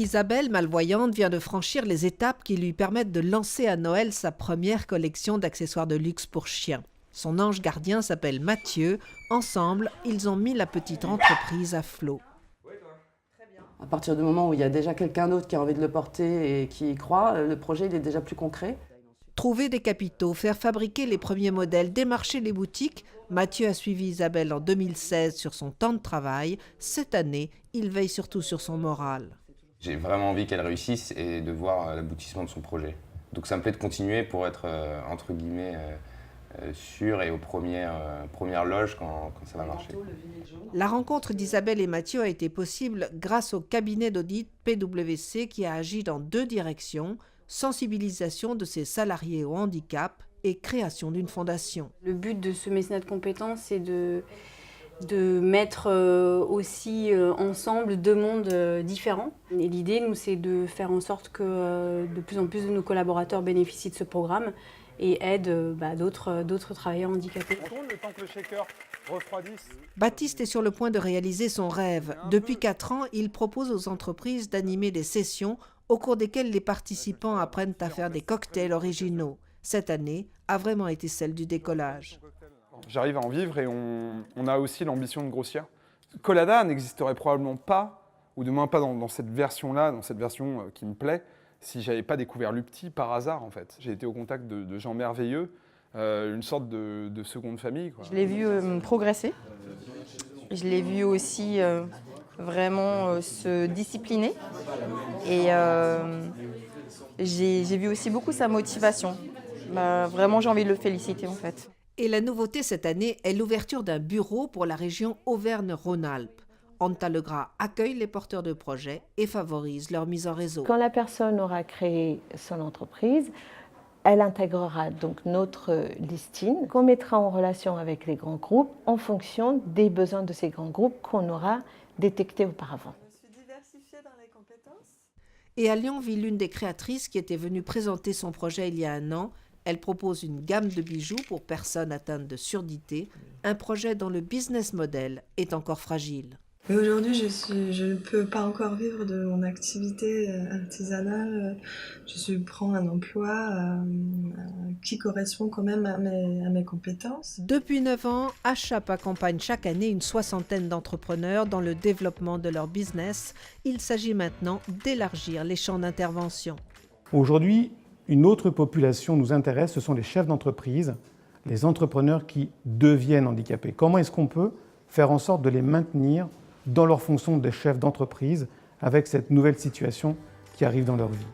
Isabelle, malvoyante, vient de franchir les étapes qui lui permettent de lancer à Noël sa première collection d'accessoires de luxe pour chiens. Son ange gardien s'appelle Mathieu. Ensemble, ils ont mis la petite entreprise à flot. À partir du moment où il y a déjà quelqu'un d'autre qui a envie de le porter et qui y croit, le projet il est déjà plus concret. Trouver des capitaux, faire fabriquer les premiers modèles, démarcher les boutiques, Mathieu a suivi Isabelle en 2016 sur son temps de travail. Cette année, il veille surtout sur son moral. J'ai vraiment envie qu'elle réussisse et de voir l'aboutissement de son projet. Donc ça me plaît de continuer pour être, entre guillemets, sûr et aux premières loges quand ça va marcher. La rencontre d'Isabelle et Mathieu a été possible grâce au cabinet d'audit PwC qui a agi dans 2 directions, sensibilisation de ses salariés au handicap et création d'une fondation. Le but de ce mécénat de compétences, c'est de mettre aussi ensemble 2 mondes différents. Et l'idée, nous, c'est de faire en sorte que de plus en plus de nos collaborateurs bénéficient de ce programme et aident d'autres travailleurs handicapés. On tourne le temps que le shaker refroidisse. Baptiste est sur le point de réaliser son rêve. Depuis 4 ans, il propose aux entreprises d'animer des sessions au cours desquelles les participants apprennent à faire des cocktails originaux. Cette année a vraiment été celle du décollage. J'arrive à en vivre et on a aussi l'ambition de grossir. Colada n'existerait probablement pas, ou du moins pas dans cette version-là, dans cette version qui me plaît, si j'avais pas découvert Lupti par hasard en fait. J'ai été au contact de gens merveilleux, une sorte de seconde famille, quoi. Je l'ai vu progresser, je l'ai vu aussi vraiment se discipliner et j'ai vu aussi beaucoup sa motivation. Vraiment j'ai envie de le féliciter en fait. Et la nouveauté cette année est l'ouverture d'un bureau pour la région Auvergne-Rhône-Alpes. Anta Legras accueille les porteurs de projets et favorise leur mise en réseau. Quand la personne aura créé son entreprise, elle intégrera donc notre listing qu'on mettra en relation avec les grands groupes en fonction des besoins de ces grands groupes qu'on aura détectés auparavant. Je me suis diversifiée dans les compétences. Et à Lyon vit l'une des créatrices qui était venue présenter son projet il y a 1 an. Elle propose une gamme de bijoux pour personnes atteintes de surdité, un projet dont le business model est encore fragile. Mais aujourd'hui, je ne peux pas encore vivre de mon activité artisanale. Je prends un emploi qui correspond quand même à mes compétences. Depuis 9 ans, HAP accompagne chaque année une 60aine d'entrepreneurs dans le développement de leur business. Il s'agit maintenant d'élargir les champs d'intervention. Aujourd'hui, une autre population nous intéresse, ce sont les chefs d'entreprise, les entrepreneurs qui deviennent handicapés. Comment est-ce qu'on peut faire en sorte de les maintenir dans leur fonction de chefs d'entreprise avec cette nouvelle situation qui arrive dans leur vie ?